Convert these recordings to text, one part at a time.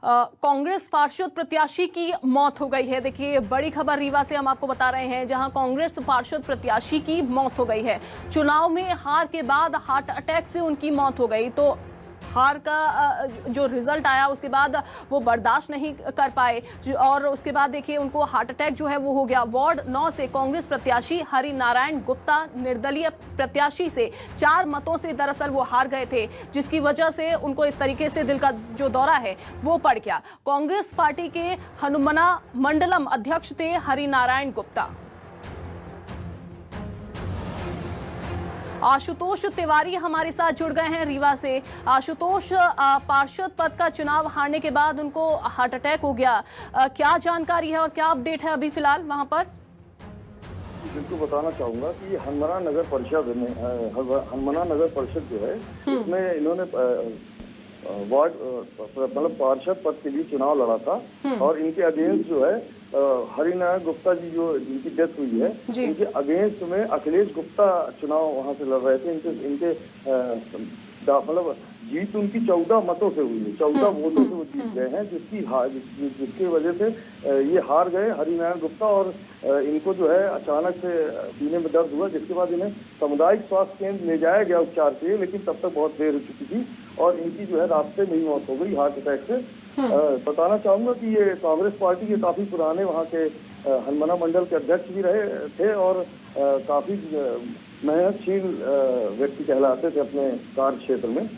कांग्रेस पार्षद प्रत्याशी की मौत हो गई है। देखिए बड़ी खबर रीवा से हम आपको बता रहे हैं, जहां कांग्रेस पार्षद प्रत्याशी की मौत हो गई है। चुनाव में हार के बाद हार्ट अटैक से उनकी मौत हो गई। तो हार का जो रिजल्ट आया उसके बाद वो बर्दाश्त नहीं कर पाए और उसके बाद देखिए उनको हार्ट अटैक जो है वो हो गया। वार्ड 9 से कांग्रेस प्रत्याशी हरि नारायण गुप्ता निर्दलीय प्रत्याशी से 4 मतों से दरअसल वो हार गए थे, जिसकी वजह से उनको इस तरीके से दिल का जो दौरा है वो पड़ गया। कांग्रेस पार्टी के हनुमना मंडलम अध्यक्ष थे हरि नारायण गुप्ता। आशुतोष तिवारी हमारे साथ जुड़ गए हैं रीवा से। आशुतोष, पार्षद पद का चुनाव हारने के बाद उनको हार्ट अटैक हो गया, क्या जानकारी है और क्या अपडेट है अभी फिलहाल वहां पर? बिल्कुल बताना चाहूंगा कि हनुमना नगर परिषद में हनुमना नगर परिषद जो है इसमें इन्होंने वार्ड मतलब पार्षद पद के लिए चुनाव लड़ा था और इनके अगेंस्ट जो है हरिनारायण गुप्ता जी जो इनकी डेथ हुई है, इनके अगेंस्ट में अखिलेश गुप्ता चुनाव वहां से लड़ रहे थे। इनके मतलब जीत उनकी 14 मतों से हुई है, 14 वोटों से वो जीत गए हैं, जिसकी वजह से ये हार गए हरिनारायण गुप्ता। और इनको जो है अचानक से सीने में दर्द हुआ, जिसके बाद इन्हें सामुदायिक स्वास्थ्य केंद्र ले जाया गया उपचार के लिए, लेकिन तब तक बहुत देर हो चुकी थी और इनकी जो है रास्ते में ही मौत हो गई हार्ट अटैक से। बताना चाहूंगा कि ये कांग्रेस पार्टी के काफी पुराने वहाँ के हनुमना मंडल के अध्यक्ष भी रहे थे और काफी मेहनतशील व्यक्ति कहलाते थे अपने कार्य क्षेत्र में।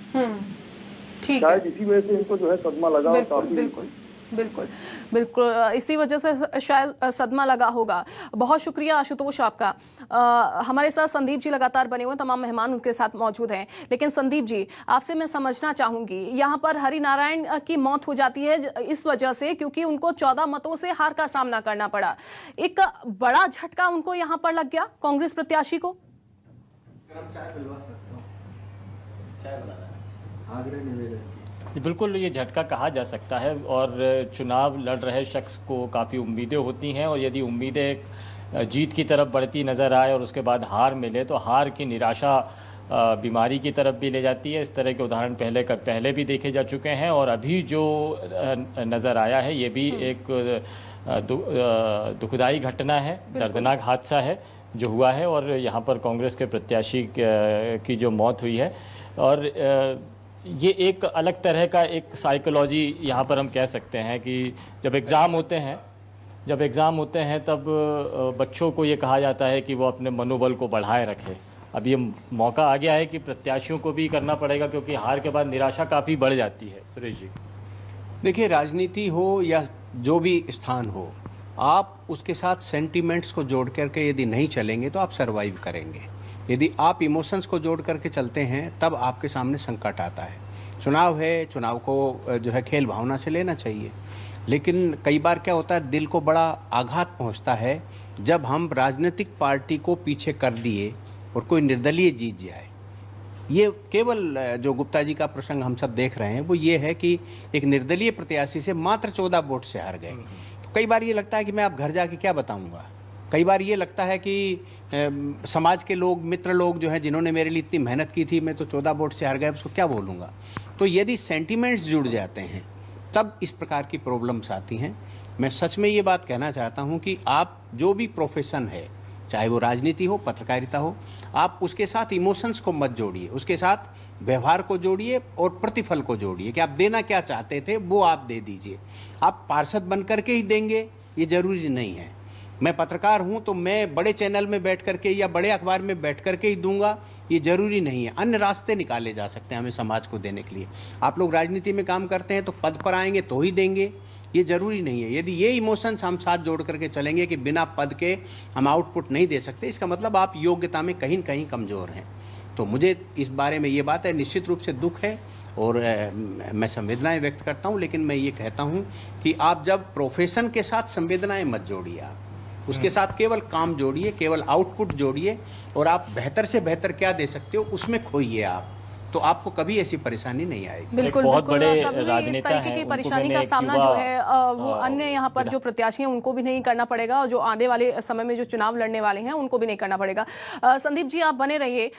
शायद इसी वजह से इनको जो है सदमा लगा और काफी बिल्कुल इसी वजह से शायद सदमा लगा होगा। बहुत शुक्रिया आशुतोष आपका। हमारे साथ संदीप जी लगातार बने हुए, तमाम मेहमान उनके साथ मौजूद हैं। लेकिन संदीप जी, आपसे मैं समझना चाहूंगी, यहाँ पर हरि नारायण की मौत हो जाती है इस वजह से क्योंकि उनको 14 मतों से हार का सामना करना पड़ा। एक बड़ा झटका उनको यहाँ पर लग गया कांग्रेस प्रत्याशी को। बिल्कुल ये झटका कहा जा सकता है और चुनाव लड़ रहे शख्स को काफ़ी उम्मीदें होती हैं और यदि उम्मीदें जीत की तरफ बढ़ती नज़र आए और उसके बाद हार मिले तो हार की निराशा बीमारी की तरफ भी ले जाती है। इस तरह के उदाहरण पहले भी देखे जा चुके हैं और अभी जो नज़र आया है ये भी एक दुखदाई घटना है, दर्दनाक हादसा है जो हुआ है और यहाँ पर कांग्रेस के प्रत्याशी की जो मौत हुई है। और ये एक अलग तरह का एक साइकोलॉजी यहाँ पर हम कह सकते हैं कि जब एग्ज़ाम होते हैं तब बच्चों को ये कहा जाता है कि वो अपने मनोबल को बढ़ाए रखें। अब ये मौका आ गया है कि प्रत्याशियों को भी करना पड़ेगा क्योंकि हार के बाद निराशा काफ़ी बढ़ जाती है। सुरेश जी, देखिए, राजनीति हो या जो भी स्थान हो, आप उसके साथ सेंटिमेंट्स को जोड़ करके यदि नहीं चलेंगे तो आप सरवाइव करेंगे। यदि आप इमोशंस को जोड़ करके चलते हैं तब आपके सामने संकट आता है। चुनाव है, चुनाव को जो है खेल भावना से लेना चाहिए, लेकिन कई बार क्या होता है, दिल को बड़ा आघात पहुंचता है जब हम राजनीतिक पार्टी को पीछे कर दिए और कोई निर्दलीय जीत जाए। ये केवल जो गुप्ता जी का प्रसंग हम सब देख रहे हैं वो ये है कि एक निर्दलीय प्रत्याशी से मात्र 14 वोट से हार गए। तो कई बार ये लगता है कि मैं अब घर जाके क्या बताऊँगा। कई बार ये लगता है कि समाज के लोग, मित्र लोग जो हैं जिन्होंने मेरे लिए इतनी मेहनत की थी, मैं तो 14 वोट से हार गया, उसको क्या बोलूँगा। तो यदि सेंटिमेंट्स जुड़ जाते हैं तब इस प्रकार की प्रॉब्लम्स आती हैं। मैं सच में ये बात कहना चाहता हूँ कि आप जो भी प्रोफेशन है, चाहे वो राजनीति हो, पत्रकारिता हो, आप उसके साथ इमोशंस को मत जोड़िए, उसके साथ व्यवहार को जोड़िए और प्रतिफल को जोड़िए कि आप देना क्या चाहते थे वो आप दे दीजिए। आप पार्षद बन करके ही देंगे ये ज़रूरी नहीं है। मैं पत्रकार हूं तो मैं बड़े चैनल में बैठ करके या बड़े अखबार में बैठ करके ही दूंगा ये ज़रूरी नहीं है। अन्य रास्ते निकाले जा सकते हैं हमें समाज को देने के लिए। आप लोग राजनीति में काम करते हैं तो पद पर आएंगे तो ही देंगे, ये ज़रूरी नहीं है। यदि ये इमोशंस हम साथ जोड़ करके चलेंगे कि बिना पद के हम आउटपुट नहीं दे सकते, इसका मतलब आप योग्यता में कहीं न कहीं कमज़ोर हैं। तो मुझे इस बारे में ये बात है, निश्चित रूप से दुख है और मैं संवेदनाएं व्यक्त करता हूं, लेकिन मैं ये कहता हूं कि आप जब प्रोफेशन के साथ संवेदनाएं मत जोड़िए, आप उसके साथ केवल काम जोड़िए, केवल आउटपुट जोड़िए और आप बेहतर से बेहतर क्या दे सकते हो उसमें खोइए आप, तो आपको कभी ऐसी परेशानी नहीं आएगी। बिल्कुल, बहुत बिल्कुल, बड़े इस तरीके की परेशानी का सामना जो है वो अन्य यहाँ पर जो प्रत्याशी हैं उनको भी नहीं करना पड़ेगा और जो आने वाले समय में जो चुनाव लड़ने वाले हैं उनको भी नहीं करना पड़ेगा। संदीप जी, आप बने रहिए।